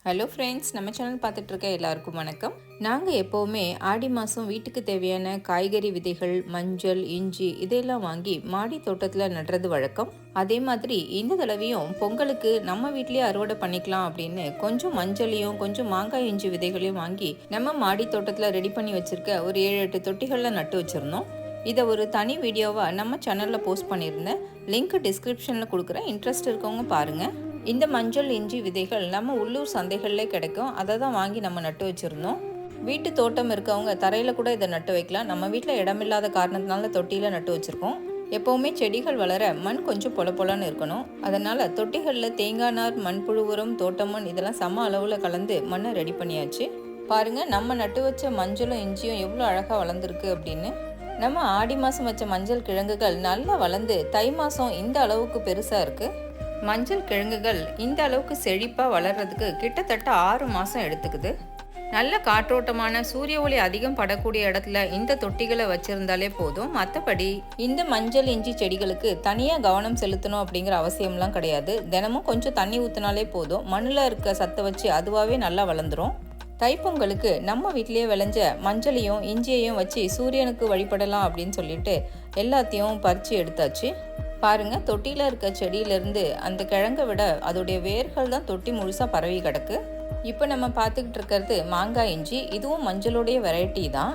Hello friends, நம்ம channel பார்த்துட்டு இருக்க எல்லாருக்கும் வணக்கம். நாங்கள் எப்போவுமே ஆடி மாதம் வீட்டுக்கு தேவையான காய்கறி விதைகள், மஞ்சள், இஞ்சி இதையெல்லாம் வாங்கி மாடி தோட்டத்தில் நடுறது வழக்கம். அதே மாதிரி இந்த தடவையும் பொங்கலுக்கு நம்ம வீட்லேயே அறுவடை பண்ணிக்கலாம் அப்படின்னு கொஞ்சம் மஞ்சளையும் கொஞ்சம் மாங்காய் இஞ்சி விதைகளையும் வாங்கி நம்ம மாடி தோட்டத்தில் ரெடி பண்ணி வச்சுருக்க ஒரு 7-8 தொட்டிகளில் நட்டு வச்சுருந்தோம். இதை ஒரு தனி வீடியோவாக நம்ம சேனலில் போஸ்ட் பண்ணியிருந்தேன். லிங்க் டிஸ்கிரிப்ஷனில் கொடுக்குறேன். இன்ட்ரெஸ்ட் இருக்கவங்க பாருங்கள். இந்த மஞ்சள் இஞ்சி விதைகள் நம்ம உள்ளூர் சந்தைகளிலே கிடைக்கும். அதை தான் வாங்கி நம்ம நட்டு வச்சுருந்தோம். வீட்டு தோட்டம் இருக்கவங்க தரையில் கூட இதை நட்டு வைக்கலாம். நம்ம வீட்டில் இடமில்லாத காரணத்தினால தொட்டியில் நட்டு வச்சுருக்கோம். எப்போவுமே செடிகள் வளர மண் கொஞ்சம் பொல பொலன்னு இருக்கணும். அதனால் தொட்டிகளில் தேங்காய் நார், மண்புழு உரம், தோட்டமண் இதெல்லாம் சம அளவில் கலந்து மண்ணை ரெடி பண்ணியாச்சு. பாருங்கள், நம்ம நட்டு வச்ச மஞ்சளும் இஞ்சியும் எவ்வளோ அழகாக வளர்ந்துருக்கு அப்படின்னு. நம்ம ஆடி மாதம் வச்ச மஞ்சள் கிழங்குகள் நல்லா வளர்ந்து தை மாதம் இந்த அளவுக்கு பெருசாக இருக்குது. மஞ்சள் கிழங்குகள் இந்த அளவுக்கு செழிப்பாக வளர்கிறதுக்கு கிட்டத்தட்ட 6 மாதம் எடுத்துக்குது. நல்ல காற்றோட்டமான சூரிய ஒளி அதிகம் படக்கூடிய இடத்துல இந்த தொட்டிகளை வச்சுருந்தாலே போதும். மற்றபடி இந்த மஞ்சள் இஞ்சி செடிகளுக்கு தனியாக கவனம் செலுத்தணும் அப்படிங்கிற அவசியம்லாம் கிடையாது. தினமும் கொஞ்சம் தண்ணி ஊற்றினாலே போதும். மண்ணில் இருக்க சத்தை வச்சு அதுவாகவே நல்லா வளர்ந்துடும். தைப்பொங்கலுக்கு நம்ம வீட்டிலேயே விளைஞ்ச மஞ்சளையும் இஞ்சியையும் வச்சு சூரியனுக்கு வழிபடலாம் அப்படின்னு சொல்லிட்டு எல்லாத்தையும் பறித்து எடுத்தாச்சு. பாருங்கள், தொட்டியில் இருக்க செடியிலேருந்து அந்த கிழங்கை விட அதோடைய வேர்கள் தான் தொட்டி முழுசாக பரவி கிடக்கு. இப்போ நம்ம பார்த்துக்கிட்டு இருக்கிறது மாங்காய் இஞ்சி. இதுவும் மஞ்சளுடைய வெரைட்டி தான்.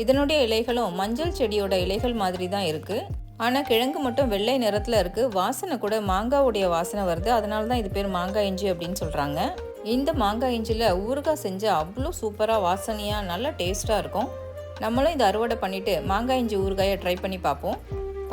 இதனுடைய இலைகளும் மஞ்சள் செடியோட இலைகள் மாதிரி தான் இருக்குது. ஆனால் கிழங்கு மட்டும் வெள்ளை நிறத்தில் இருக்குது. வாசனை கூட மாங்காவுடைய வாசனை வருது. அதனால தான் இது பேர் மாங்காய் இஞ்சி அப்படின்னு சொல்கிறாங்க. இந்த மாங்காய் இஞ்சியில் ஊறுகாய் செஞ்சால் அவ்வளோ சூப்பராக வாசனையாக நல்லா டேஸ்ட்டாக இருக்கும். நம்மளும் இதை அறுவடை பண்ணிவிட்டு மாங்காய் இஞ்சி ஊறுகாயை ட்ரை பண்ணி பார்ப்போம்.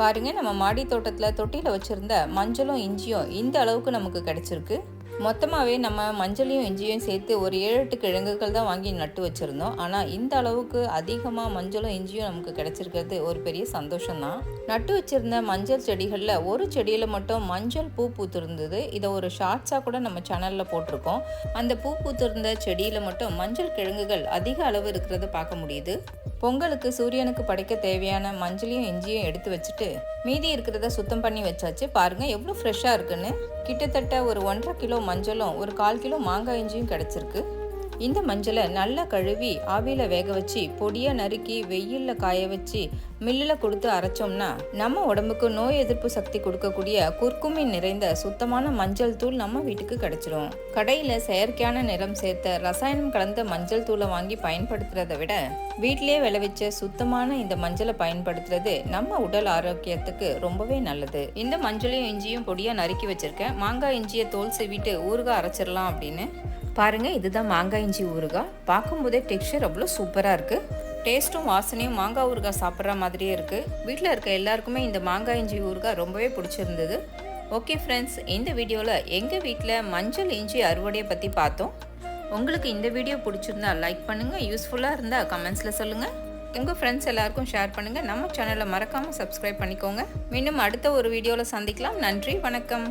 பாருங்கள், நம்ம மாடி தோட்டத்தில் தொட்டியில் வச்சுருந்த மஞ்சளும் இஞ்சியும் இந்த அளவுக்கு நமக்கு கிடச்சிருக்கு. மொத்தமாகவே நம்ம மஞ்சளையும் இஞ்சியும் சேர்த்து ஒரு 7-8 கிழங்குகள் தான் வாங்கி நட்டு வச்சுருந்தோம். ஆனால் இந்த அளவுக்கு அதிகமாக மஞ்சளும் இஞ்சியும் நமக்கு கிடச்சிருக்கிறது ஒரு பெரிய சந்தோஷம்தான். நட்டு வச்சுருந்த மஞ்சள் செடிகளில் ஒரு செடியில் மட்டும் மஞ்சள் பூ பூத்திருந்தது. இதை ஒரு ஷார்ட்ஸாக கூட நம்ம சேனலில் போட்டிருக்கோம். அந்த பூ பூத்திருந்த செடியில் மட்டும் மஞ்சள் கிழங்குகள் அதிக அளவு இருக்கிறத பார்க்க முடியுது. பொங்கலுக்கு சூரியனுக்கு படைக்க தேவையான மஞ்சளையும் இஞ்சியும் எடுத்து வச்சுட்டு மீதி இருக்கிறத சுத்தம் பண்ணி வச்சாச்சு. பாருங்கள் எவ்வளோ ஃப்ரெஷ்ஷாக இருக்குன்னு. கிட்டத்தட்ட ஒரு 1.5 கிலோ மஞ்சளும் ஒரு 1/4 கிலோ மாங்காய் இஞ்சியும் கிடச்சிருக்கு. இந்த மஞ்சளை நல்லா கழுவி ஆவியில் வேக வச்சு பொடியாக நறுக்கி வெயிலில் காய வச்சு மில்லில் கொடுத்து அரைச்சோம்னா நம்ம உடம்புக்கு நோய் எதிர்ப்பு சக்தி கொடுக்கக்கூடிய குர்குமின் நிறைந்த சுத்தமான மஞ்சள் தூள் நம்ம வீட்டுக்கு கிடைச்சிடும். கடையில் செயற்கையான நிறம் சேர்த்த ரசாயனம் கலந்த மஞ்சள் தூளை வாங்கி பயன்படுத்துறதை விட வீட்டிலேயே விளைவிச்ச சுத்தமான இந்த மஞ்சளை பயன்படுத்துறது நம்ம உடல் ஆரோக்கியத்துக்கு ரொம்பவே நல்லது. இந்த மஞ்சளையும் இஞ்சியும் பொடியாக நறுக்கி வச்சிருக்கேன். மாங்காய் இஞ்சியை தோல் சீவிட்டு ஊறுகாய் அரைச்சிடலாம் அப்படின்னு. பாருங்கள், இதுதான் மாங்காய் இஞ்சி ஊறுகாய். பார்க்கும்போதே டெக்ஸ்சர் அவ்வளோ சூப்பராக இருக்குது. டேஸ்ட்டும் வாசனையும் மாங்காய் ஊறுகாய் சாப்பிட்ற மாதிரியே இருக்குது. வீட்டில் இருக்க எல்லாருக்குமே இந்த மாங்காய் இஞ்சி ஊறுகாய் ரொம்பவே பிடிச்சிருந்தது. ஓகே ஃப்ரெண்ட்ஸ், இந்த வீடியோவில் எங்கள் வீட்டில் மஞ்சள் இஞ்சி அறுவடையை பற்றி பார்த்தோம். உங்களுக்கு இந்த வீடியோ பிடிச்சிருந்தா லைக் பண்ணுங்கள். யூஸ்ஃபுல்லாக இருந்தால் கமெண்ட்ஸில் சொல்லுங்கள். உங்கள் ஃப்ரெண்ட்ஸ் எல்லாருக்கும் ஷேர் பண்ணுங்கள். நம்ம சேனலை மறக்காமல் சப்ஸ்கிரைப் பண்ணிக்கோங்க. மீண்டும் அடுத்த ஒரு வீடியோவில் சந்திக்கலாம். நன்றி, வணக்கம்.